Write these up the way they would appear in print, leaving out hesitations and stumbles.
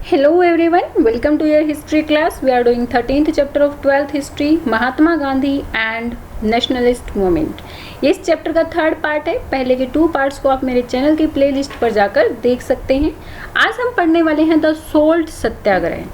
Hello everyone, welcome to your history class. We are doing 13th chapter of 12th history, Mahatma Gandhi and nationalist movement. ये इस chapter का third part है। पहले के 2 parts को आप मेरे चैनल की प्लेलिस्ट पर जाकर देख सकते हैं। आज हम पढ़ने वाले हैं द सोल्ट सत्याग्रह।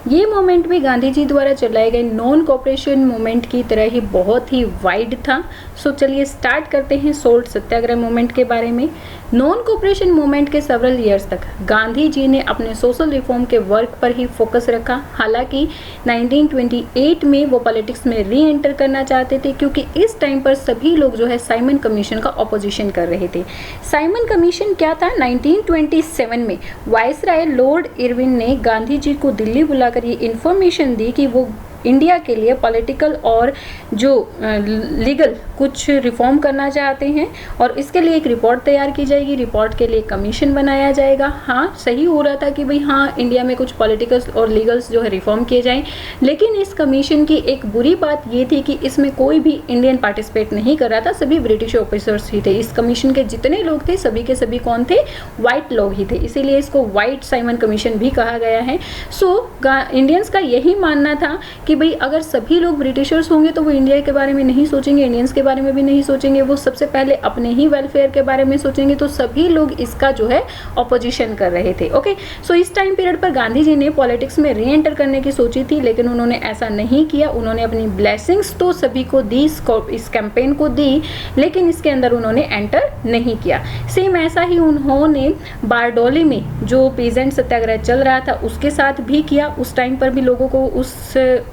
ये मूवमेंट भी गांधी जी द्वारा चलाए गए नॉन कोऑपरेशन मूवमेंट की तरह ही बहुत ही वाइड था। सो चलिए स्टार्ट करते हैं सोल्ट सत्याग्रह मूवमेंट के बारे में। नॉन कोऑपरेशन मूवमेंट के सेवरल ईयर्स तक गांधी जी ने अपने सोशल रिफॉर्म के वर्क पर ही फोकस रखा। हालांकि 1928 में वो पॉलिटिक्स में री एंटर करना चाहते थे, क्योंकि इस टाइम पर सभी लोग जो है साइमन कमीशन का ऑपोजिशन कर रहे थे। साइमन कमीशन क्या था? 1927 में वायसराय लॉर्ड इरविन ने गांधी जी को दिल्ली बुलाकर ये इन्फॉर्मेशन दी कि वो इंडिया के लिए पॉलिटिकल और जो लीगल कुछ रिफॉर्म करना चाहते हैं और इसके लिए एक रिपोर्ट तैयार की जाएगी। रिपोर्ट के लिए कमीशन बनाया जाएगा। हाँ, सही हो रहा था कि भाई हाँ, इंडिया में कुछ पॉलिटिकल्स और लीगल्स जो है रिफॉर्म किए जाएं, लेकिन इस कमीशन की एक बुरी बात ये थी कि इसमें कोई भी इंडियन पार्टिसिपेट नहीं कर रहा था, सभी ब्रिटिश ऑफिसर्स ही थे। इस कमीशन के जितने लोग थे सभी के सभी कौन थे? वाइट लोग ही थे, इसीलिए इसको वाइट साइमन कमीशन भी कहा गया है। सो इंडियंस का यही मानना था कि भाई अगर सभी लोग ब्रिटिशर्स होंगे तो वो इंडिया के बारे में नहीं सोचेंगे, इंडियंस के बारे में भी नहीं सोचेंगे, वो सबसे पहले अपने ही वेलफेयर के बारे में सोचेंगे। तो सभी लोग इसका जो है ऑपोजिशन कर रहे थे। ओके, सो इस टाइम पीरियड पर गांधी जी ने पॉलिटिक्स में री एंटर करने की सोची थी, लेकिन उन्होंने ऐसा नहीं किया। उन्होंने अपनी ब्लेसिंग्स तो सभी को दी, इस कैंपेन को दी, लेकिन इसके अंदर उन्होंने एंटर नहीं किया। सेम ऐसा ही उन्होंने बारडोली में जो पीजेंट सत्याग्रह चल रहा था उसके साथ भी किया। उस टाइम पर भी लोगों को उस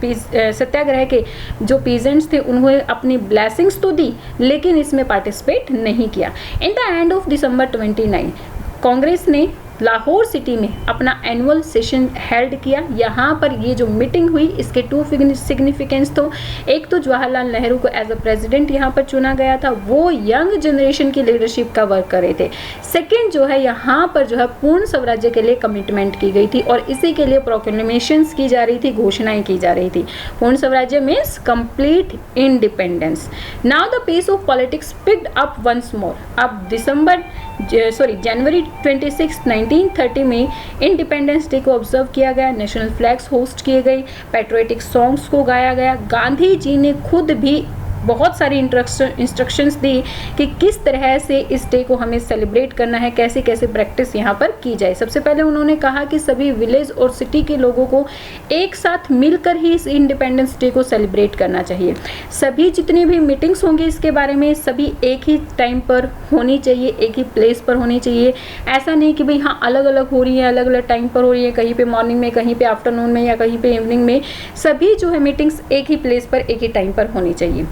सत्याग्रह के जो पीजेंट्स थे उन्होंने अपनी ब्लेसिंग्स तो दी, लेकिन इसमें पार्टिसिपेट नहीं किया। In the end of December 29 Congress ने लाहौर सिटी में अपना एनुअल सेशन हेल्ड किया। यहाँ पर ये जो मीटिंग हुई इसके 2 सिग्निफिकेंस तो एक तो जवाहरलाल नेहरू को एज अ प्रेसिडेंट यहाँ पर चुना गया था, वो यंग जनरेशन की लीडरशिप का वर्क कर रहे थे। सेकेंड जो है यहाँ पर जो है पूर्ण स्वराज्य के लिए कमिटमेंट की गई थी और इसी के लिए प्रोक्लेमेशंस की जा रही थी, घोषणाएं की जा रही थी। Purna Swaraj means complete independence. Now the pace of politics picked up once more. अब जनवरी 26 1930 में इंडिपेंडेंस डे को ऑब्जर्व किया गया, नेशनल फ्लैग्स होस्ट किए गए, पैट्रियोटिक सॉन्ग्स को गाया गया। गांधी जी ने खुद भी बहुत सारी इंस्ट्रक्शंस दी कि किस तरह से इस डे को हमें सेलिब्रेट करना है, कैसे कैसे प्रैक्टिस यहाँ पर की जाए। सबसे पहले उन्होंने कहा कि सभी विलेज और सिटी के लोगों को एक साथ मिलकर ही इस इंडिपेंडेंस डे को सेलिब्रेट करना चाहिए। सभी जितनी भी मीटिंग्स होंगी इसके बारे में सभी एक ही टाइम पर होनी चाहिए, एक ही प्लेस पर होनी चाहिए। ऐसा नहीं कि भाई हाँ अलग अलग हो रही है, अलग अलग टाइम पर हो रही है, कहीं पे मॉर्निंग में, कहीं पे आफ्टरनून में या कहीं पे इवनिंग में। सभी जो है मीटिंग्स एक ही प्लेस पर एक ही टाइम पर होनी चाहिए,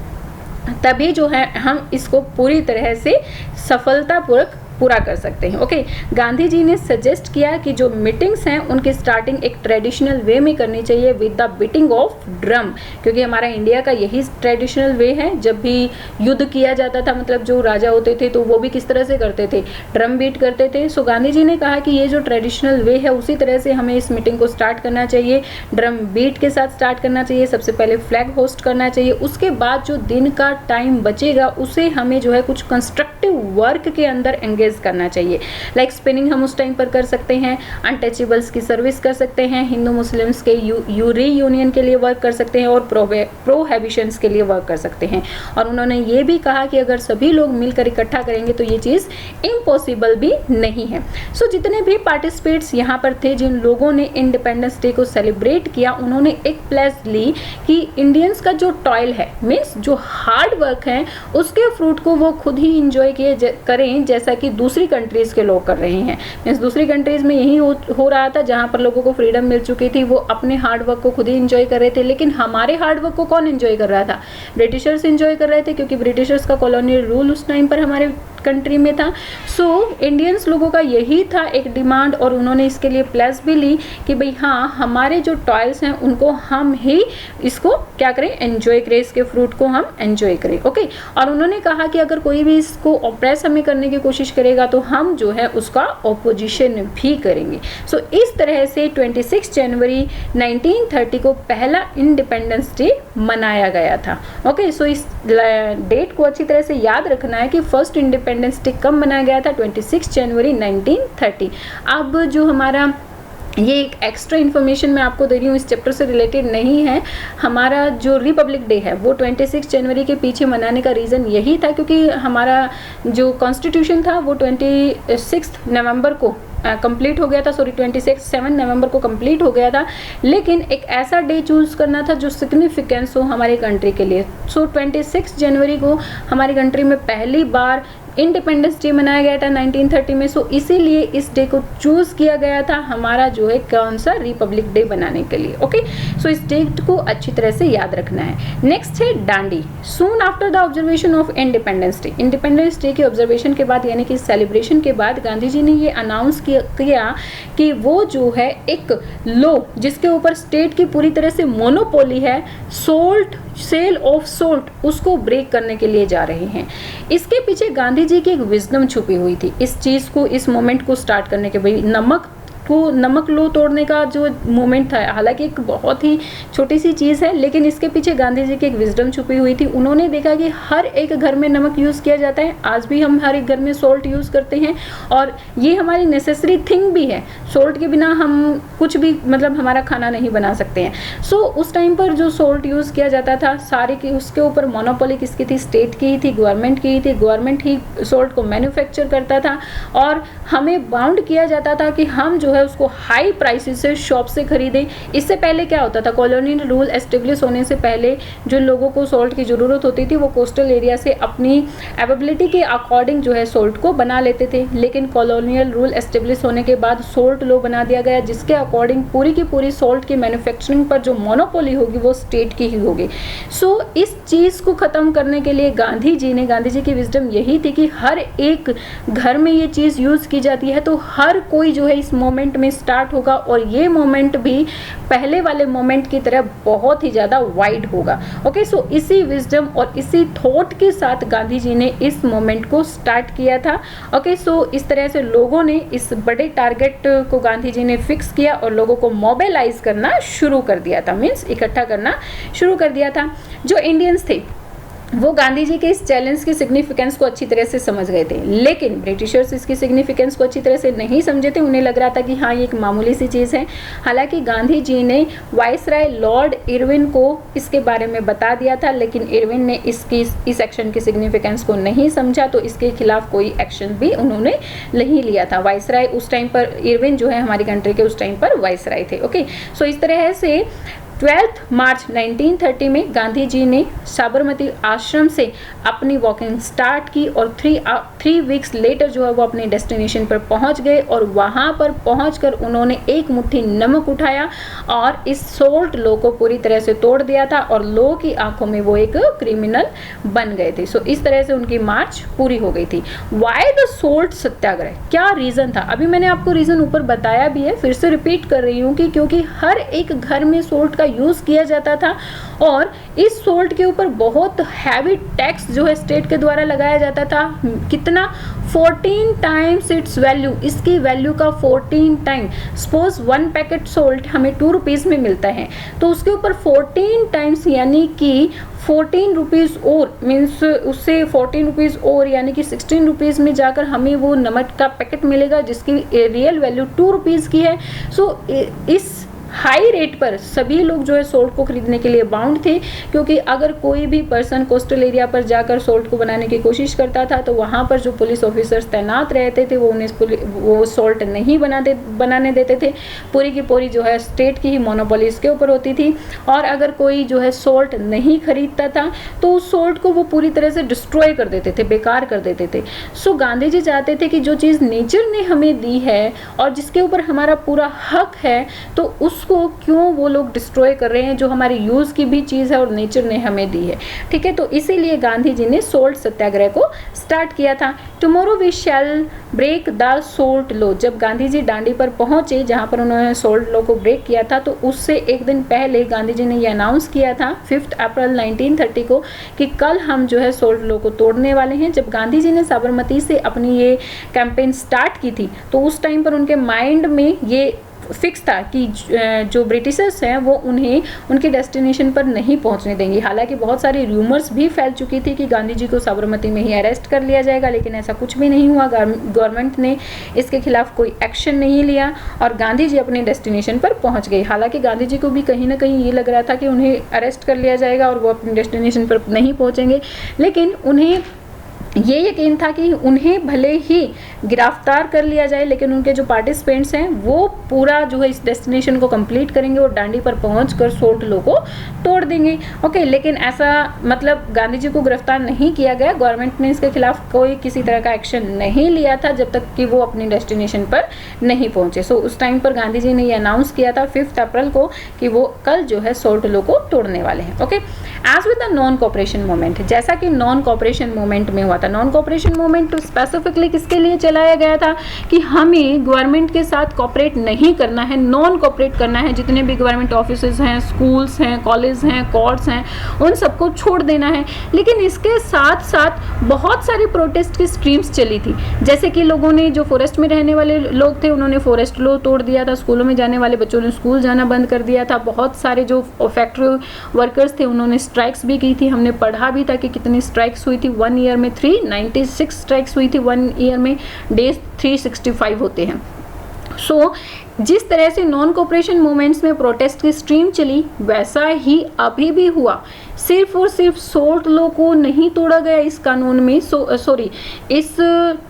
तभी जो है हम इसको पूरी तरह से सफलतापूर्वक पूरा कर सकते हैं। ओके, गांधी जी ने सजेस्ट किया कि जो मीटिंग्स हैं उनकी स्टार्टिंग एक ट्रेडिशनल वे में करनी चाहिए with the beating of drum, क्योंकि हमारा इंडिया का यही ट्रेडिशनल वे है। जब भी युद्ध किया जाता था, मतलब जो राजा होते थे तो वो भी किस तरह से करते थे? ड्रम बीट करते थे। सो गांधी जी ने कहा कि ये जो ट्रेडिशनल वे है उसी तरह से हमें इस मीटिंग को स्टार्ट करना चाहिए, ड्रम बीट के साथ स्टार्ट करना चाहिए। सबसे पहले फ्लैग होस्ट करना चाहिए, उसके बाद जो दिन का टाइम बचेगा उसे हमें जो है कुछ कंस्ट्रक्टिव वर्क के अंदर एंगेज करना चाहिए। लाइक स्पिनिंग हम उस टाइम पर कर सकते हैं, अनटचेबल्स की सर्विस कर सकते हैं, हिंदू मुस्लिम्स के रीयूनियन के लिए वर्क कर सकते हैं और प्रोहिबिशंस के लिए वर्क कर सकते हैं। और उन्होंने ये भी कहा कि अगर सभी लोग मिलकर इकट्ठा करेंगे तो ये चीज़ इम्पॉसिबल भी नहीं है। सो जितने भी पार्टिसिपेट्स यहाँ पर थे, जिन लोगों ने इंडिपेंडेंस डे को सेलिब्रेट किया, उन्होंने एक प्लेस ली कि इंडियंस का जो टॉयल है, मीन्स जो हार्ड वर्क है, उसके फ्रूट को वो खुद ही इंजॉय करें, जैसा कि दूसरी कंट्रीज के लोग कर रहे हैं। मीन्स दूसरी कंट्रीज में यही हो रहा था, जहाँ पर लोगों को फ्रीडम मिल चुकी थी, वो अपने हार्ड वर्क को खुद ही एंजॉय कर रहे थे। लेकिन हमारे हार्ड वर्क को कौन एंजॉय कर रहा था? ब्रिटिशर्स एंजॉय कर रहे थे, क्योंकि ब्रिटिशर्स का कॉलोनियल रूल उस टाइम पर हमारे कंट्री में था। सो इंडियंस लोगों का यही था एक डिमांड, और उन्होंने इसके लिए प्लेस भी ली कि भाई हाँ, हमारे जो टॉयल्स हैं उनको हम ही इसको क्या करें? एंजॉय करें, इसके फ्रूट को हम एंजॉय करें। ओके, और उन्होंने कहा कि अगर कोई भी इसको ऑप्रेस हमें करने की कोशिश करेगा तो हम जो है उसका ऑपोजिशन भी करेंगे। सो इस तरह से 26 जनवरी 1930 को पहला इंडिपेंडेंस डे मनाया गया था। ओके, सो इस डेट को अच्छी तरह से याद रखना है कि फर्स्ट इंडिपेंडेंस डे कब मनाया गया था? 26 जनवरी 1930। अब जो हमारा ये एक एक्स्ट्रा इन्फॉर्मेशन मैं आपको दे रही हूँ, इस चैप्टर से रिलेटेड नहीं है। हमारा जो रिपब्लिक डे है वो 26 जनवरी के पीछे मनाने का रीज़न यही था, क्योंकि हमारा जो कॉन्स्टिट्यूशन था वो 26 नवंबर को कंप्लीट हो गया था, सॉरी 7 नवंबर को कंप्लीट हो गया था। लेकिन एक ऐसा डे चूज़ करना था जो सिग्निफिकेंस हो हमारी कंट्री के लिए। सो 26 जनवरी को हमारी कंट्री में पहली बार इंडिपेंडेंस डे मनाया गया था 1930 में। सो इसीलिए इस डे को चूज़ किया गया था हमारा जो है कौन सा रिपब्लिक डे बनाने के लिए। ओके, सो इस डेट को अच्छी तरह से याद रखना है। नेक्स्ट है Dandi. Soon after the observation of independence day, independence day के ऑब्जर्वेशन के बाद यानी कि सेलिब्रेशन के बाद गांधी जी ने ये अनाउंस किया कि वो जो है एक लॉ जिसके ऊपर स्टेट की पूरी तरह से मोनोपोली है, सोल्ट, सेल ऑफ सोल्ट, उसको ब्रेक करने के लिए जा रहे हैं। इसके पीछे गांधी जी की एक विजडम छुपी हुई थी इस चीज़ को, इस मोमेंट को स्टार्ट करने के। भाई नमक लो तोड़ने का जो मोमेंट था, हालांकि एक बहुत ही छोटी सी चीज़ है, लेकिन इसके पीछे गांधी जी की एक विजडम छुपी हुई थी। उन्होंने देखा कि हर एक घर में नमक यूज़ किया जाता है, आज भी हम हर एक घर में सोल्ट यूज़ करते हैं और ये हमारी नेसेसरी थिंग भी है। सोल्ट के बिना हम कुछ भी मतलब हमारा खाना नहीं बना सकते हैं। सो उस टाइम पर जो सोल्ट यूज़ किया जाता था सारे की उसके ऊपर मोनोपोली किसकी थी? स्टेट की ही थी, गवर्नमेंट की ही थी। गवर्नमेंट ही सोल्ट को मैन्युफैक्चर करता था और हमें बाउंड किया जाता था कि हम जो है उसको हाई प्राइसेस से शॉप से खरीदें। इससे पहले क्या होता था, कॉलोनियल रूल एस्टेब्लिश होने से पहले जो लोगों को सोल्ट की ज़रूरत होती थी वो कोस्टल एरिया से अपनी अवेलेबिलिटी के अकॉर्डिंग जो है सोल्ट को बना लेते थे। लेकिन कॉलोनियल रूल एस्टेब्लिश होने के बाद सोल्ट लॉ बना दिया गया जिसके अकॉर्डिंग पूरी की पूरी सोल्ट की मैन्युफैक्चरिंग पर जो मोनोपोली होगी वो स्टेट की ही होगी। सो इस चीज़ को ख़त्म करने के लिए गांधी जी की विजडम यही थी कि हर एक घर में ये चीज़ यूज़ की जाती है तो हर कोई जो है इस मोमेंट में स्टार्ट होगा और ये मोमेंट भी पहले वाले मोमेंट की तरह बहुत ही ज़्यादा वाइड होगा। ओके, सो इसी विजडम और इसी थॉट के साथ गांधी जी ने इस मोमेंट को स्टार्ट किया था। ओके, सो इस तरह से लोगों ने इस बड़े टारगेट को गांधी जी ने फिक्स किया और लोगों को मोबिलाइज करना शुरू कर दिया था, मीन्स इकट्ठा करना शुरू कर दिया था। जो इंडियंस थे वो गांधी जी के इस चैलेंज की सिग्निफिकेंस को अच्छी तरह से समझ गए थे, लेकिन ब्रिटिशर्स इसकी सिग्निफिकेंस को अच्छी तरह से नहीं समझे थे। उन्हें लग रहा था कि हाँ ये एक मामूली सी चीज़ है। हालांकि गांधी जी ने वाइसराय लॉर्ड इरविन को इसके बारे में बता दिया था, लेकिन इरविन ने इस एक्शन की सिग्निफिकेंस को नहीं समझा तो इसके खिलाफ कोई एक्शन भी उन्होंने नहीं लिया था। वाइसराय उस टाइम पर, इरविन जो है हमारी कंट्री के उस टाइम पर वाइसराय थे। ओके, सो इस तरह से 12 मार्च 1930 में गांधी जी ने साबरमती आश्रम से अपनी वॉकिंग स्टार्ट की और 3 वीक्स लेटर जो है वो अपने डेस्टिनेशन पर पहुंच गए और वहां पर पहुंचकर उन्होंने एक मुट्ठी नमक उठाया और इस सोल्ट लॉ को पूरी तरह से तोड़ दिया था और लॉ की आंखों में वो एक क्रिमिनल बन गए थे। सो इस तरह से उनकी मार्च पूरी हो गई थी। वाई द सोल्ट सत्याग्रह, क्या रीज़न था? अभी मैंने आपको रीज़न ऊपर बताया भी है, फिर से रिपीट कर रही हूँ कि क्योंकि हर एक घर में सोल्ट का यूज़ किया जाता था और इस सोल्ट के ऊपर बहुत हैवी टैक्स जो है स्टेट के द्वारा लगाया जाता था। कितना? 14 टाइम्स इट्स वैल्यू, इसकी वैल्यू का 14 टाइम। सपोज 1 पैकेट सोल्ट हमें 2 रुपीज़ में मिलता है तो उसके ऊपर 14 टाइम्स यानी कि 14 रुपीज़ और मीन्स उससे 14 रुपीज़ और यानी कि 16 रुपीज़ में जाकर हमें वो नमक का पैकेट मिलेगा जिसकी रियल वैल्यू 2 रुपीज़ की है। सो इस हाई रेट पर सभी लोग जो है सोल्ट को खरीदने के लिए बाउंड थे, क्योंकि अगर कोई भी पर्सन कोस्टल एरिया पर जाकर सोल्ट को बनाने की कोशिश करता था तो वहाँ पर जो पुलिस ऑफिसर्स तैनात रहते थे वो उन्हें वो सोल्ट नहीं बनाने देते थे। पूरी की पूरी जो है स्टेट की ही मोनोपोली इसके ऊपर होती थी और अगर कोई जो है सोल्ट नहीं खरीदता था तो उस सोल्ट को वो पूरी तरह से डिस्ट्रॉय कर देते थे, बेकार कर देते थे। सो गांधी जी चाहते थे कि जो चीज़ नेचर ने हमें दी है और जिसके ऊपर हमारा पूरा हक है तो उसको क्यों वो लोग डिस्ट्रॉय कर रहे हैं, जो हमारी यूज़ की भी चीज़ है और नेचर ने हमें दी है। ठीक है, तो इसीलिए गांधी जी ने सोल्ट सत्याग्रह को स्टार्ट किया था। Tomorrow we shall break the salt law, जब गांधी जी डांडी पर पहुंचे जहां पर उन्होंने सोल्ट लॉ को ब्रेक किया था तो उससे एक दिन पहले गांधी जी ने ये अनाउंस किया था 5 अप्रैल 1930 को कि कल हम जो है सोल्ट लॉ को तोड़ने वाले हैं। जब गांधी जी ने साबरमती से अपनी ये कैंपेन स्टार्ट की थी तो उस टाइम पर उनके माइंड में ये फिक्स था कि जो ब्रिटिशर्स हैं वो उन्हें उनके डेस्टिनेशन पर नहीं पहुंचने देंगे। हालांकि बहुत सारी रूमर्स भी फैल चुकी थी कि गांधी जी को साबरमती में ही अरेस्ट कर लिया जाएगा, लेकिन ऐसा कुछ भी नहीं हुआ। गवर्नमेंट ने इसके खिलाफ कोई एक्शन नहीं लिया और गांधी जी अपने डेस्टिनेशन पर पहुंच गए। हालांकि गांधी जी को भी कहीं ना कहीं ये लग रहा था कि उन्हें अरेस्ट कर लिया जाएगा और वो अपने डेस्टिनेशन पर नहीं पहुंचेंगे, लेकिन उन्हें ये यकीन था कि उन्हें भले ही गिरफ्तार कर लिया जाए, लेकिन उनके जो पार्टिसिपेंट्स हैं वो पूरा जो है इस डेस्टिनेशन को कंप्लीट करेंगे और डांडी पर पहुंचकर 16 लोगों को तोड़ देंगे। ओके, लेकिन ऐसा मतलब गांधी जी को गिरफ्तार नहीं किया गया। गवर्नमेंट ने इसके खिलाफ कोई किसी तरह का एक्शन नहीं लिया था जब तक कि वो अपनी डेस्टिनेशन पर नहीं पहुंचे। सो उस टाइम पर गांधी जी ने ये अनाउंस किया था 5 अप्रैल को कि वो कल जो है 16 लोगों को तोड़ने वाले हैं। Okay, as with the non cooperation movement, जैसा कि नॉन कोऑपरेशन मूवमेंट में हुआ था। नॉन कोऑपरेशन मूवमेंट स्पेसिफिकली किसके लिए चलाया गया था कि हमें गवर्नमेंट के साथ कोऑपरेट नहीं करना है, नॉन कोऑपरेट करना है। जितने भी गवर्नमेंट ऑफिसेज हैं, स्कूल्स हैं, कॉलेज हैं, कोर्ट्स हैं, उन सबको छोड़ देना है। लेकिन इसके साथ साथ बहुत सारी प्रोटेस्ट की स्ट्रीम्स चली थी, जैसे कि लोगों ने, जो फॉरेस्ट में रहने वाले लोग थे उन्होंने फॉरेस्ट लॉ तोड़ दिया था, स्कूलों में जाने वाले बच्चों ने स्कूल जाना बंद कर दिया था, बहुत सारे जो फैक्ट्री वर्कर्स थे उन्होंने स्ट्राइक्स भी की थी। हमने पढ़ा भी था कि कितनी स्ट्राइक्स हुई थी। 1 ईयर में 396 स्ट्राइक्स हुई थी। 1 ईयर में डेज 365 होते हैं। सो जिस तरह से नॉन कोऑपरेशन मूवमेंट्स में प्रोटेस्ट की स्ट्रीम चली, वैसा ही अभी भी हुआ। सिर्फ और सिर्फ 16 लॉ को नहीं तोड़ा गया इस कानून में, इस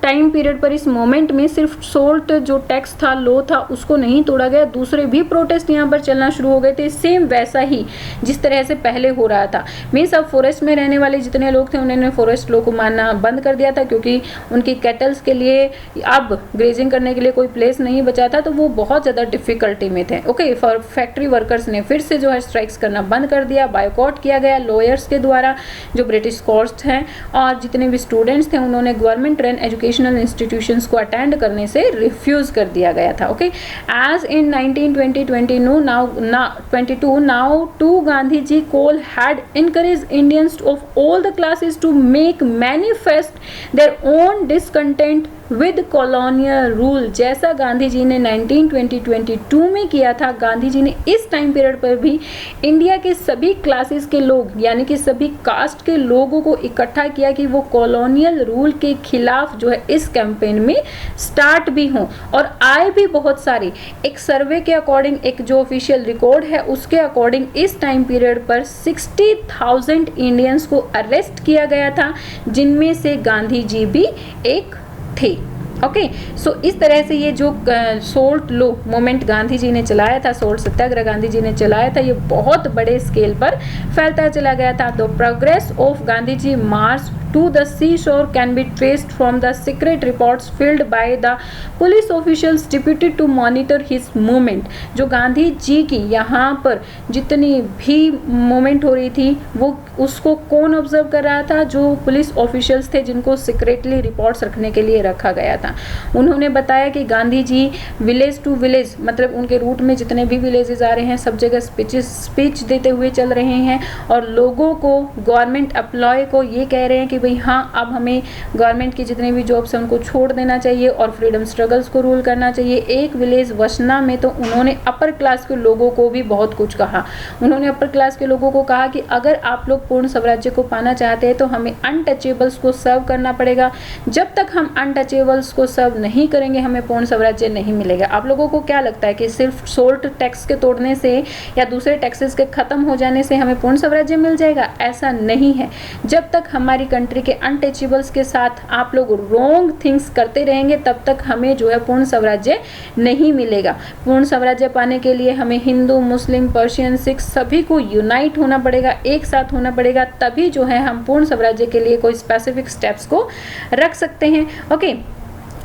टाइम पीरियड पर, इस मोमेंट में सिर्फ 16 जो टैक्स था, लॉ था, उसको नहीं तोड़ा गया। दूसरे भी प्रोटेस्ट यहाँ पर चलना शुरू हो गए थे, सेम वैसा ही जिस तरह से पहले हो रहा था। मीन्स अब फॉरेस्ट में रहने वाले जितने लोग थे उन्होंने फॉरेस्ट लॉ को मानना बंद कर दिया था, क्योंकि उनकी कैटल्स के लिए अब ग्रेजिंग करने के लिए कोई प्लेस नहीं बचा था, तो वो बहुत ज़्यादा डिफिकल्टी में थे। ओके, फैक्ट्री वर्कर्स ने फिर से जो है स्ट्राइक्स करना बंद कर दिया, बायकॉट किया गया लॉयर्स के द्वारा, जो ब्रिटिश कोर्ट्स हैं, और जितने भी स्टूडेंट्स थे उन्होंने गवर्नमेंट रन एजुकेशनल इंस्टीट्यूशंस को अटेंड करने से रिफ्यूज कर दिया गया था। Okay, as in 1922 now to Gandhi ji call had encouraged Indians of all the classes to make manifest their own discontent with colonial rule. जैसा गांधी जी ने 1922 में किया था, गांधी जी ने इस टाइम पीरियड पर भी इंडिया के सभी क्लासेस के लोग, यानी कि सभी कास्ट के लोगों को इकट्ठा किया कि वो कॉलोनियल रूल के खिलाफ जो है इस कैंपेन में स्टार्ट भी हों, और आए भी बहुत सारे। एक सर्वे के अकॉर्डिंग, एक जो ऑफिशियल रिकॉर्ड है उसके अकॉर्डिंग, इस टाइम पीरियड पर 60,000 इंडियंस को अरेस्ट किया गया था, जिनमें से गांधी जी भी एक थे। ओके, सो इस तरह से ये जो सोल्ट लो मोमेंट गांधी जी ने चलाया था, सोल्ट सत्याग्रह गांधी जी ने चलाया था, ये बहुत बड़े स्केल पर फैलता चला गया था। The progress of Gandhi ji march to the seashore can be traced from the secret reports filled by the police officials deputed to monitor his movement। जो गांधी जी की यहाँ पर जितनी भी मूवमेंट हो रही थी वो उसको कौन ऑब्जर्व कर रहा था? जो पुलिस ऑफिशियल्स थे, जिनको सीक्रेटली रिपोर्ट्स रखने के लिए रखा गया था। उन्होंने बताया कि Gandhi ji village to village, मतलब उनके रूट में जितने भी विलेजेस आ रहे हैं सब जगह स्पीच देते हुए चल रहे हैं, और लोगों को, गवर्नमेंट एम्प्लॉय को ये कह रहे हैं कि भाई हाँ, अब हमें गवर्नमेंट की जितने भी जॉब्स हैं उनको छोड़ देना चाहिए और फ्रीडम स्ट्रगल्स को रूल करना चाहिए। एक विलेज वसना में तो उन्होंने अपर क्लास के लोगों को भी बहुत कुछ कहा। उन्होंने अपर क्लास के लोगों को कहा कि अगर आप लोग पूर्ण स्वराज्य को पाना चाहते हैं तो हमें अनटचेबल्स को सर्व करना पड़ेगा। जब तक हम अनटचेबल्स को सर्व नहीं करेंगे हमें पूर्ण स्वराज्य नहीं मिलेगा। आप लोगों को क्या लगता है कि सिर्फ सोल्ट टैक्स के तोड़ने से या दूसरे टैक्सेस के खत्म हो जाने से हमें पूर्ण स्वराज्य मिल जाएगा? ऐसा नहीं है। जब तक हमारी कंट्री के अनटचेबल्स के साथ आप लोग रॉन्ग थिंग्स करते रहेंगे तब तक हमें जो है पूर्ण स्वराज्य नहीं मिलेगा। पूर्ण स्वराज्य पाने के लिए हमें हिंदू, मुस्लिम, पर्शियन, सिख सभी को यूनाइट होना पड़ेगा, एक साथ होना पड़ेगा, तभी जो है हम पूर्ण स्वराज्य के लिए कोई स्पेसिफिक स्टेप्स को रख सकते हैं। Okay,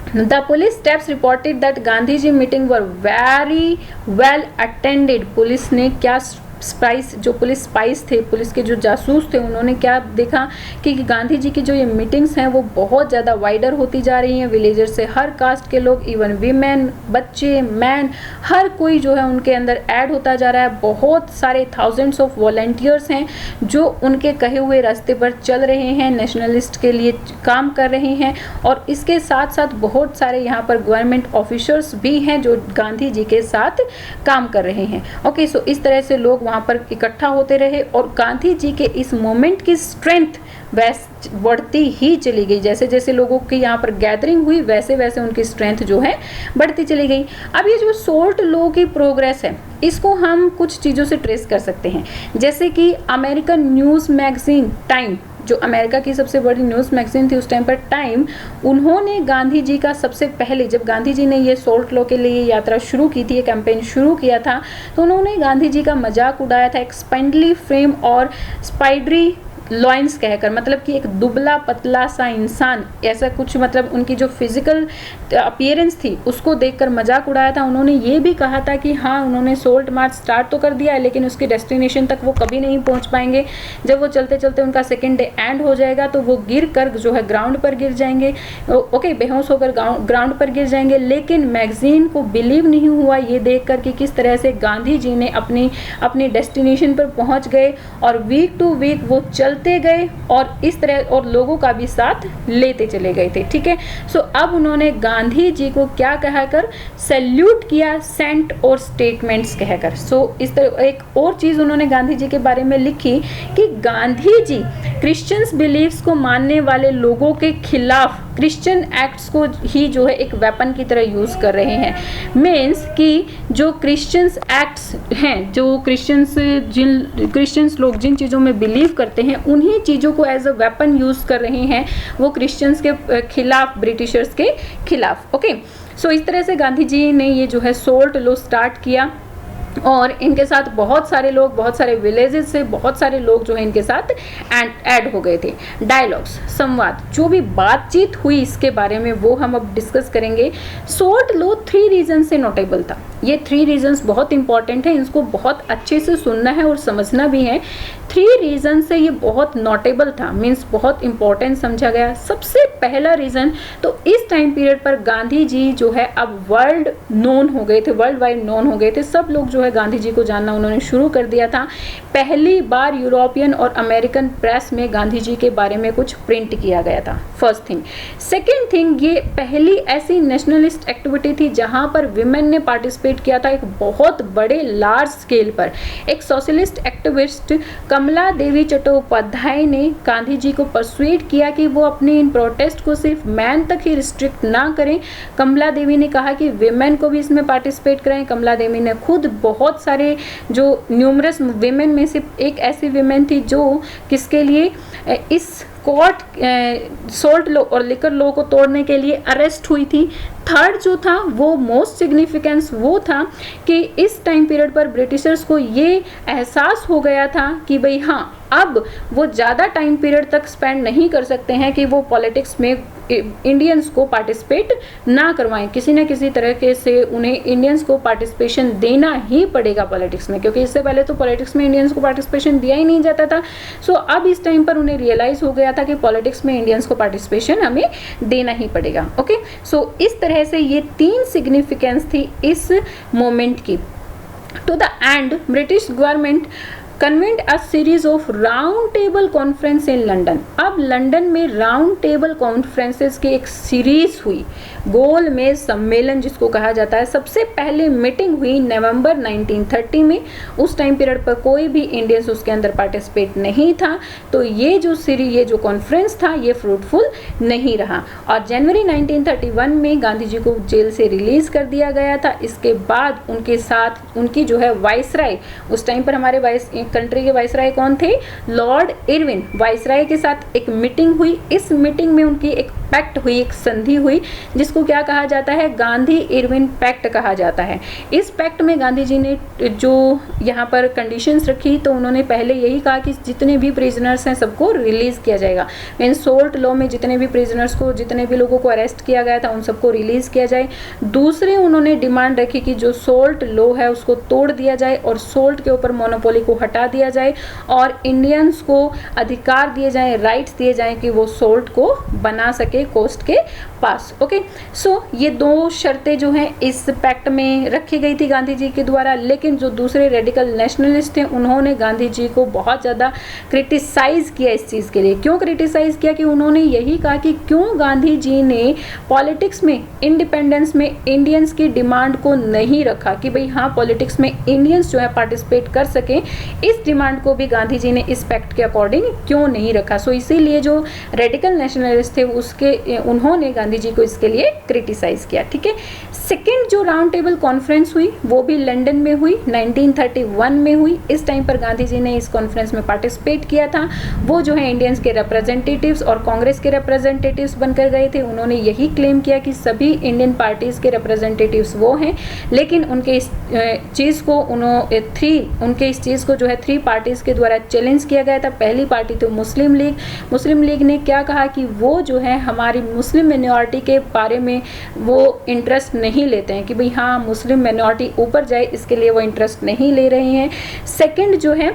The police steps reported that Gandhi ji meeting were very well attended. Police ने क्या स्पाइस, जो पुलिस स्पाइस थे, पुलिस के जो जासूस थे, उन्होंने क्या देखा कि गांधी जी की जो ये मीटिंग्स हैं वो बहुत ज़्यादा वाइडर होती जा रही हैं। विलेजर से हर कास्ट के लोग, इवन वीमेन, बच्चे, मैन, हर कोई जो है उनके अंदर ऐड होता जा रहा है। बहुत सारे थाउजेंड्स ऑफ वॉलंटियर्स हैं जो उनके कहे हुए रास्ते पर चल रहे हैं, नेशनलिस्ट के लिए काम कर रहे हैं। और इसके साथ साथ बहुत सारे यहाँ पर गवर्नमेंट ऑफिसर्स भी हैं जो गांधी जी के साथ काम कर रहे हैं। ओके, सो इस तरह से लोग वहाँ पर इकट्ठा होते रहे और गांधी जी के इस मोमेंट की स्ट्रेंथ बढ़ती ही चली गई। जैसे जैसे लोगों की यहाँ पर गैदरिंग हुई वैसे वैसे उनकी स्ट्रेंथ जो है बढ़ती चली गई। अब ये जो सोल्ट लॉ की प्रोग्रेस है इसको हम कुछ चीज़ों से ट्रेस कर सकते हैं। जैसे कि अमेरिकन न्यूज़ मैगजीन टाइम, जो अमेरिका की सबसे बड़ी न्यूज़ मैगजीन थी उस टाइम पर टाइम, उन्होंने गांधी जी का सबसे पहले, जब गांधी जी ने ये सोल्ट लॉ के लिए यात्रा शुरू की थी, ये कैंपेन शुरू किया था, तो उन्होंने गांधी जी का मजाक उड़ाया था एक स्पेंडली फ्रेम और स्पाइडरी लॉइंस कहकर, मतलब कि एक दुबला पतला सा इंसान, ऐसा कुछ, मतलब उनकी जो फिजिकल अपीयरेंस थी उसको देखकर मजाक उड़ाया था। उन्होंने ये भी कहा था कि हाँ, उन्होंने सोल्ट मार्च स्टार्ट तो कर दिया है लेकिन उसकी डेस्टिनेशन तक वो कभी नहीं पहुंच पाएंगे। जब वो चलते चलते उनका सेकेंड डे एंड हो जाएगा तो वो गिर कर जो है ग्राउंड पर गिर जाएंगे, ओके, बेहोश होकर ग्राउंड पर गिर जाएंगे। लेकिन मैगजीन को बिलीव नहीं हुआ ये देख कर कि किस तरह से गांधी जी ने अपनी डेस्टिनेशन पर पहुँच गए और वीक टू वीक वो चलते गए और इस तरह और लोगों का भी साथ लेते चले गए थे। ठीक है, सो अब उन्होंने गांधी जी को क्या कहकर सैल्यूट किया, सेंट और स्टेटमेंट्स कहकर। सो इस तरह एक और चीज उन्होंने गांधी जी के बारे में लिखी कि गांधी जी क्रिश्चियंस बिलीव्स को मानने वाले लोगों के खिलाफ क्रिश्चियन एक्ट्स को ही जो है एक वेपन की तरह यूज कर रहे हैं। मीन्स कि जो क्रिश्चियंस एक्ट्स हैं, जो क्रिश्चियंस लोग जिन चीज़ों में बिलीव करते हैं उन्हीं चीज़ों को एज अ वेपन यूज कर रहे हैं वो क्रिश्चियंस के खिलाफ, ब्रिटिशर्स के खिलाफ। ओके, सो इस तरह से गांधी जी ने ये जो है सोल्ट लॉ स्टार्ट किया और इनके साथ बहुत सारे लोग, बहुत सारे विलेजेस से बहुत सारे लोग जो है इनके साथ ऐड हो गए थे। डायलॉग्स, संवाद, जो भी बातचीत हुई इसके बारे में वो हम अब डिस्कस करेंगे। सोल्ट लॉ 3 रीजन से नोटेबल था। ये 3 रीजन्स बहुत इंपॉर्टेंट है, इसको बहुत अच्छे से सुनना है और समझना भी है। 3 रीजन से ये बहुत नोटेबल था, मीन्स बहुत इंपॉर्टेंट समझा गया। सबसे पहला रीजन, तो इस टाइम पीरियड पर गांधी जी जो है अब वर्ल्ड नोन हो गए थे, वर्ल्ड वाइड नोन हो गए थे। सब लोग जो है गांधी जी को जानना उन्होंने शुरू कर दिया था। पहली बार यूरोपियन और अमेरिकन प्रेस में गांधी जी के बारे में कुछ प्रिंट किया गया था, फर्स्ट थिंग। सेकेंड थिंग, ये पहली ऐसी नेशनलिस्ट एक्टिविटी थी जहां पर विमेन ने पार्टिसिपेट किया था एक बहुत बड़े लार्ज स्केल पर। एक सोशलिस्ट एक्टिविस्ट कमला देवी चट्टोपाध्याय ने गांधी जी को परसुएड किया कि वो अपने इन प्रोटेस्ट को सिर्फ मैन तक ही रिस्ट्रिक्ट ना करें। कमला देवी ने कहा कि विमेन को भी इसमें पार्टिसिपेट करें। कमला देवी ने खुद बहुत सारे जो न्यूमरस विमेन में से एक ऐसी विमेन थी जो किसके लिए, इस कोर्ट सोल्ट लॉ और लिकर लॉ को तोड़ने के लिए अरेस्ट हुई थी। थर्ड जो था वो मोस्ट सिग्निफिकेंस वो था कि इस टाइम पीरियड पर ब्रिटिशर्स को ये एहसास हो गया था कि भाई हाँ, अब वो ज़्यादा टाइम पीरियड तक स्पेंड नहीं कर सकते हैं कि वो पॉलिटिक्स में इंडियंस को पार्टिसिपेट ना करवाएं। किसी न किसी तरह के से उन्हें इंडियंस को पार्टिसिपेशन देना ही पड़ेगा पॉलिटिक्स में, क्योंकि इससे पहले तो पॉलिटिक्स में इंडियंस को पार्टिसिपेशन दिया ही नहीं जाता था। सो अब इस टाइम पर उन्हें रियलाइज़ हो गया था कि पॉलिटिक्स में इंडियंस को पार्टिसिपेशन हमें देना ही पड़ेगा। ओके, सो इस तरह से ये 3 सिग्निफिकेंस थी इस मोमेंट की। To the end British government convened a series of round table conference in London. अब लंदन में राउंड टेबल कॉन्फ्रेंसेस की एक सीरीज हुई, गोल मेज सम्मेलन जिसको कहा जाता है। सबसे पहले मीटिंग हुई नवंबर 1930 में। उस टाइम पीरियड पर कोई भी इंडियंस उसके अंदर पार्टिसिपेट नहीं था, तो ये जो कॉन्फ्रेंस था ये फ्रूटफुल नहीं रहा। और जनवरी 1931 में गांधी जी को जेल से रिलीज कर दिया गया था। इसके बाद उनके साथ उनकी जो है वाइसराय, उस टाइम पर हमारे कंट्री के वाइसराय कौन थे? Lord Irwin. वाइसराय के साथ एक मीटिंग हुई, इस मीटिंग में उनकी एक पैक्ट हुई, एक संधि हुई, जिसको क्या कहा जाता है? गांधी इरविन पैक्ट कहा जाता है। इस पैक्ट में गांधी जी ने जो यहाँ पर कंडीशंस रखी, तो उन्होंने पहले यही कहा कि जितने भी प्रिजनर्स हैं सबको रिलीज किया जाएगा। मीन सोल्ट लॉ में जितने भी प्रिजनर्स को, जितने भी लोगों को अरेस्ट किया गया था, उन सबको रिलीज किया जाए। दूसरे उन्होंने डिमांड रखी कि जो सोल्ट लॉ है उसको तोड़ दिया जाए और सोल्ट के ऊपर मोनोपोली को हटा दिया जाए और इंडियंस को अधिकार दिए जाए, राइट्स दिए जाए कि वो सोल्ट को बना सके कोस्ट के पास। ओके, सो ये दो शर्तें जो हैं इस पैक्ट में रखी गई थी गांधी जी के द्वारा। लेकिन जो दूसरे रेडिकल नेशनलिस्ट थे उन्होंने गांधी जी को बहुत ज़्यादा क्रिटिसाइज किया इस चीज़ के लिए। क्यों क्रिटिसाइज किया? कि उन्होंने यही कहा कि क्यों गांधी जी ने पॉलिटिक्स में, इंडिपेंडेंस में इंडियंस की डिमांड को नहीं रखा कि भाई हाँ पॉलिटिक्स में इंडियंस जो है पार्टिसिपेट कर सकें, इस डिमांड को भी गांधी जी ने इस पैक्ट के अकॉर्डिंग क्यों नहीं रखा। सो इसीलिए जो रेडिकल नेशनलिस्ट थे उन्होंने गांधी जी को इसके लिए क्रिटिसाइज किया। ठीक है, सेकेंड जो राउंड टेबल कॉन्फ्रेंस हुई वो भी लंदन में हुई, 1931 में हुई। इस टाइम पर गांधी जी ने इस कॉन्फ्रेंस में पार्टिसिपेट किया था। वो जो है इंडियंस के रिप्रेजेंटेटिव्स और कांग्रेस के रिप्रेजेंटेटिव्स बनकर गए थे। उन्होंने यही क्लेम किया कि सभी इंडियन पार्टीज के रिप्रेजेंटेटिव्स वो हैं, लेकिन उनके इस चीज़ को जो है 3 पार्टीज के द्वारा चैलेंज किया गया था। पहली पार्टी तो मुस्लिम लीग। मुस्लिम लीग ने क्या कहा कि वो जो है हमारी मुस्लिम मिनॉरिटी के बारे में वो इंटरेस्ट नहीं लेते हैं कि भाई हाँ मुस्लिम मिनॉरिटी ऊपर जाए, इसके लिए वो इंटरेस्ट नहीं ले रहे हैं। सेकंड जो है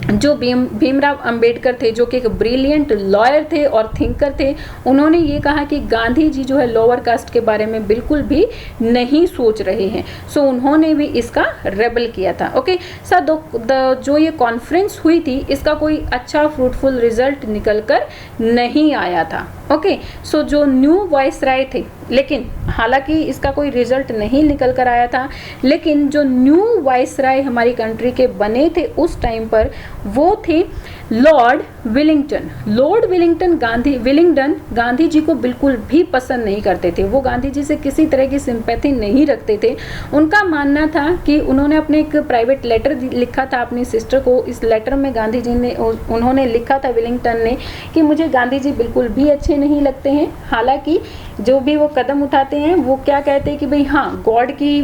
जो भीमराव अंबेडकर थे, जो कि एक ब्रिलियंट लॉयर थे और थिंकर थे, उन्होंने ये कहा कि गांधी जी जो है लोअर कास्ट के बारे में बिल्कुल भी नहीं सोच रहे हैं। सो उन्होंने भी इसका रेबल किया था। ओके सर, जो ये कॉन्फ्रेंस हुई थी इसका कोई अच्छा फ्रूटफुल रिजल्ट निकल कर नहीं आया था। ओके सो जो न्यू वाइसराय थे, लेकिन हालांकि इसका कोई रिजल्ट नहीं निकल कर आया था, लेकिन जो न्यू वाइसराय हमारी कंट्री के बने थे उस टाइम पर वो थे lord Willingdon. Lord Willingdon Gandhi ji को बिल्कुल भी पसंद नहीं करते थे। वो गांधी जी से किसी तरह की सिंपैथी नहीं रखते थे। उनका मानना था कि उन्होंने अपने एक प्राइवेट लेटर लिखा था अपनी सिस्टर को। इस लेटर में गांधी जी ने उन्होंने लिखा था, विलिंगटन ने, कि मुझे गांधी जी बिल्कुल भी अच्छे नहीं लगते हैं। हालांकि जो भी वो कदम उठाते हैं वो क्या कहते हैं कि भाई हाँ गॉड की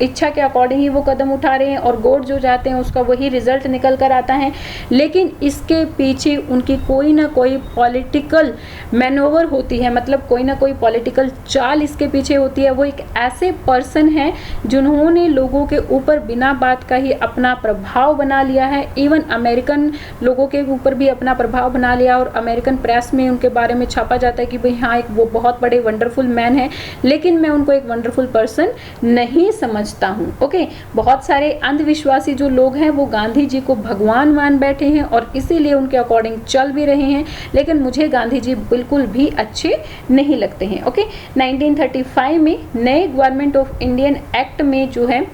इच्छा के अकॉर्डिंग ही वो कदम उठा रहे हैं और गॉड जो चाहते हैं उसका वही रिजल्ट निकल कर आता है। लेकिन इसके पीछे उनकी कोई ना कोई पॉलिटिकल मैनोवर होती है, मतलब कोई ना कोई पॉलिटिकल चाल इसके पीछे होती है। वो एक ऐसे पर्सन है जिन्होंने लोगों के ऊपर बिना बात का ही अपना प्रभाव बना लिया है। इवन अमेरिकन लोगों के ऊपर भी अपना प्रभाव बना लिया और अमेरिकन प्रेस में उनके बारे में छापा जाता है कि भाई हाँ एक वो बहुत बड़े वंडरफुल मैन है, लेकिन मैं उनको एक वंडरफुल पर्सन नहीं समझता हूँ। ओके, बहुत सारे अंधविश्वासी जो लोग हैं वो गांधी जी को भगवान मान बैठे हैं और इसीलिए उनके अकॉर्डिंग चल भी रहे हैं, लेकिन मुझे गांधी जी बिल्कुल भी अच्छे नहीं लगते हैं। ओके, 1935 में नए गवर्नमेंट ऑफ इंडियन एक्ट में जो है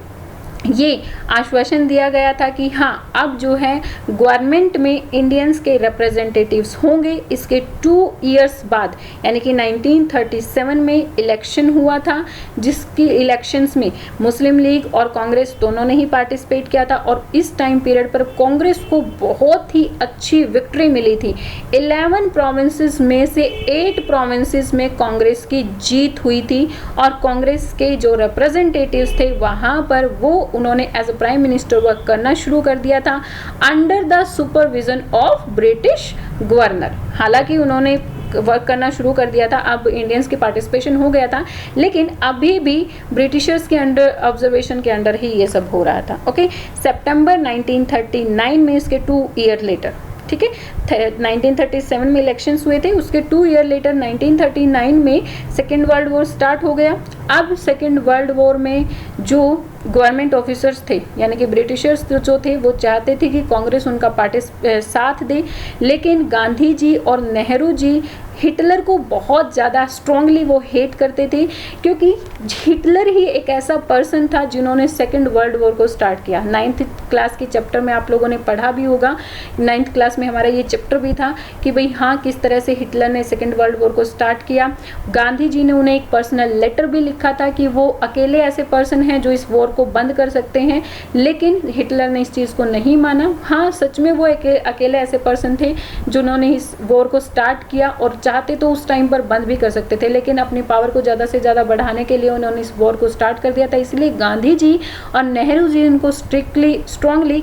ये आश्वासन दिया गया था कि हाँ अब जो है गवर्नमेंट में इंडियंस के रिप्रेजेंटेटिव्स होंगे। इसके 2 इयर्स बाद यानी कि 1937 में इलेक्शन हुआ था, जिसकी इलेक्शंस में मुस्लिम लीग और कांग्रेस दोनों ने ही पार्टिसिपेट किया था और इस टाइम पीरियड पर कांग्रेस को बहुत ही अच्छी विक्ट्री मिली थी। 11 प्रोविंसेस में से 8 प्रोविंसेस में कांग्रेस की जीत हुई थी और कांग्रेस के जो रिप्रेजेंटेटिव्स थे वहाँ पर वो उन्होंने as a prime minister work करना शुरू कर दिया था under the supervision of British governor. हालांकि उन्होंने वर्क करना शुरू कर दिया था, अब इंडियंस की पार्टिसिपेशन हो गया था, लेकिन अभी भी ब्रिटिशर्स के अंडर ऑब्जर्वेशन के अंडर ही ये सब हो रहा था। ओके, सितंबर 1939 में इसके 2 ईयर लेटर, ठीक है, 1937 में इलेक्शंस हुए थे, उसके 2 ईयर लेटर 1939 में सेकेंड वर्ल्ड वॉर स्टार्ट हो गया। अब सेकेंड वर्ल्ड वॉर में जो गवर्नमेंट ऑफिसर्स थे यानी कि ब्रिटिशर्स जो थे वो चाहते थे कि कांग्रेस उनका साथ दे, लेकिन गांधी जी और नेहरू जी हिटलर को बहुत ज़्यादा स्ट्रांगली वो हेट करते थे, क्योंकि हिटलर ही एक ऐसा पर्सन था जिन्होंने सेकेंड वर्ल्ड वॉर को स्टार्ट किया। 9th क्लास के चैप्टर में आप लोगों ने पढ़ा भी होगा, 9th क्लास में हमारा ये चैप्टर भी था कि भाई हाँ किस तरह से हिटलर ने सेकेंड वर्ल्ड वॉर को स्टार्ट किया। गांधी जी ने उन्हें एक पर्सनल लेटर भी लिखा था कि वो अकेले ऐसे पर्सन हैं जो इस वॉर को बंद कर सकते हैं, लेकिन हिटलर ने इस चीज़ को नहीं माना। हाँ सच में वो अकेले ऐसे पर्सन थे जिन्होंने इस वॉर को स्टार्ट किया, और चाहते तो उस टाइम पर बंद भी कर सकते थे, लेकिन अपनी पावर को ज़्यादा से ज़्यादा बढ़ाने के लिए उन्होंने इस वॉर को स्टार्ट कर दिया था। इसलिए गांधी जी और नेहरू जी उनको स्ट्रांगली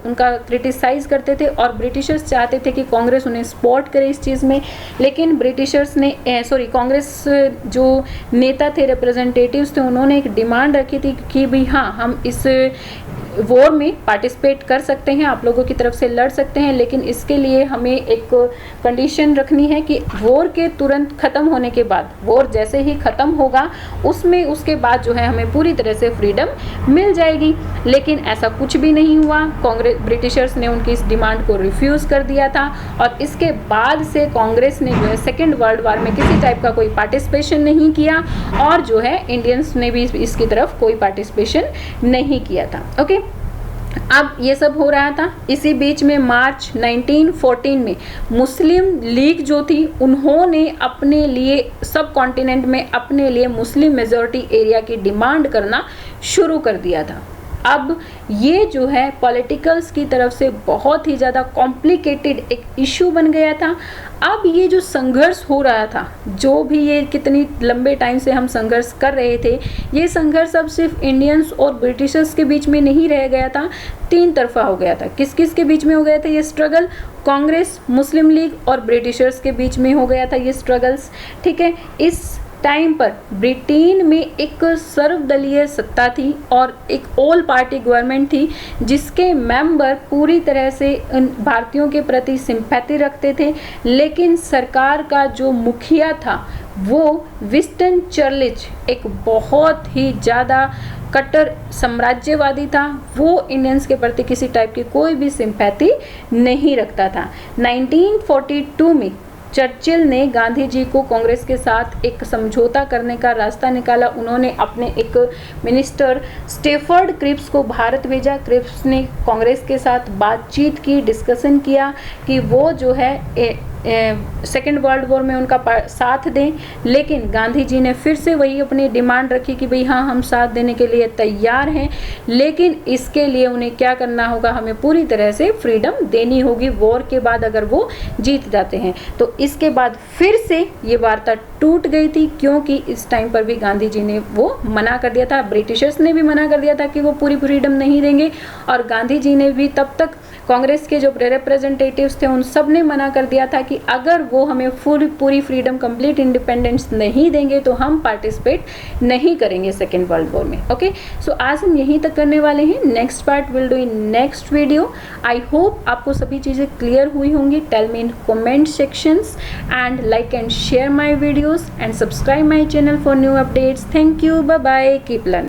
उनका क्रिटिसाइज करते थे, और ब्रिटिशर्स चाहते थे कि कांग्रेस उन्हें सपोर्ट करे इस चीज़ में, लेकिन कांग्रेस जो नेता थे, रिप्रेजेंटेटिव्स थे, उन्होंने एक डिमांड रखी थी कि भाई हाँ हम इस वॉर में पार्टिसिपेट कर सकते हैं, आप लोगों की तरफ से लड़ सकते हैं, लेकिन इसके लिए हमें एक कंडीशन रखनी है कि वॉर के तुरंत ख़त्म होने के बाद, वॉर जैसे ही ख़त्म होगा उसके बाद जो है हमें पूरी तरह से फ्रीडम मिल जाएगी। लेकिन ऐसा कुछ भी नहीं हुआ। ब्रिटिशर्स ने उनकी इस डिमांड को रिफ्यूज़ कर दिया था, और इसके बाद से कांग्रेस ने जो है सेकेंड वर्ल्ड वॉर में किसी टाइप का कोई पार्टिसिपेशन नहीं किया, और जो है इंडियंस ने भी इसकी तरफ कोई पार्टिसिपेशन नहीं किया था। ओके, अब ये सब हो रहा था। इसी बीच में मार्च 1914 में मुस्लिम लीग जो थी उन्होंने अपने लिए सब कॉन्टिनेंट में अपने लिए मुस्लिम मेजॉरिटी एरिया की डिमांड करना शुरू कर दिया था। अब ये जो है पॉलिटिकल्स की तरफ से बहुत ही ज़्यादा कॉम्प्लिकेटेड एक इशू बन गया था। अब ये जो संघर्ष हो रहा था, जो भी ये कितनी लंबे टाइम से हम संघर्ष कर रहे थे, ये संघर्ष अब सिर्फ इंडियंस और ब्रिटिशर्स के बीच में नहीं रह गया था, तीन तरफा हो गया था। किस किस के बीच में हो गया था ये स्ट्रगल? कांग्रेस, मुस्लिम लीग और ब्रिटिशर्स के बीच में हो गया था ये स्ट्रगल्स। ठीक है, इस टाइम पर ब्रिटेन में एक सर्वदलीय सत्ता थी और एक ऑल पार्टी गवर्नमेंट थी, जिसके मेंबर पूरी तरह से भारतीयों के प्रति सिंपैथी रखते थे, लेकिन सरकार का जो मुखिया था वो विंस्टन चर्चिल एक बहुत ही ज़्यादा कट्टर साम्राज्यवादी था। वो इंडियंस के प्रति किसी टाइप की कोई भी सिंपैथी नहीं रखता था। 1942 में चर्चिल ने गांधी जी को कांग्रेस के साथ एक समझौता करने का रास्ता निकाला। उन्होंने अपने एक मिनिस्टर स्टेफर्ड क्रिप्स को भारत भेजा। क्रिप्स ने कांग्रेस के साथ बातचीत की, डिस्कशन किया कि वो जो है सेकेंड वर्ल्ड वॉर में उनका साथ दें, लेकिन गांधी जी ने फिर से वही अपनी डिमांड रखी कि भाई हाँ हम साथ देने के लिए तैयार हैं, लेकिन इसके लिए उन्हें क्या करना होगा, हमें पूरी तरह से फ्रीडम देनी होगी वॉर के बाद अगर वो जीत जाते हैं। तो इसके बाद फिर से ये वार्ता टूट गई थी, क्योंकि इस टाइम पर भी गांधी जी ने वो मना कर दिया था, ब्रिटिशर्स ने भी मना कर दिया था कि वो पूरी फ्रीडम नहीं देंगे, और गांधी जी ने भी तब तक कांग्रेस के जो रिप्रेजेंटेटिव्स थे उन सब ने मना कर दिया था कि अगर वो हमें पूरी फ्रीडम, कंप्लीट इंडिपेंडेंस नहीं देंगे तो हम पार्टिसिपेट नहीं करेंगे सेकेंड वर्ल्ड वॉर में। ओके, सो आज हम यहीं तक करने वाले हैं। Next part will do in next video. I hope आपको सभी चीज़ें क्लियर हुई होंगी। Tell me in comment sections and like and share my videos and subscribe my channel for new updates. Thank you, bye bye, keep learning.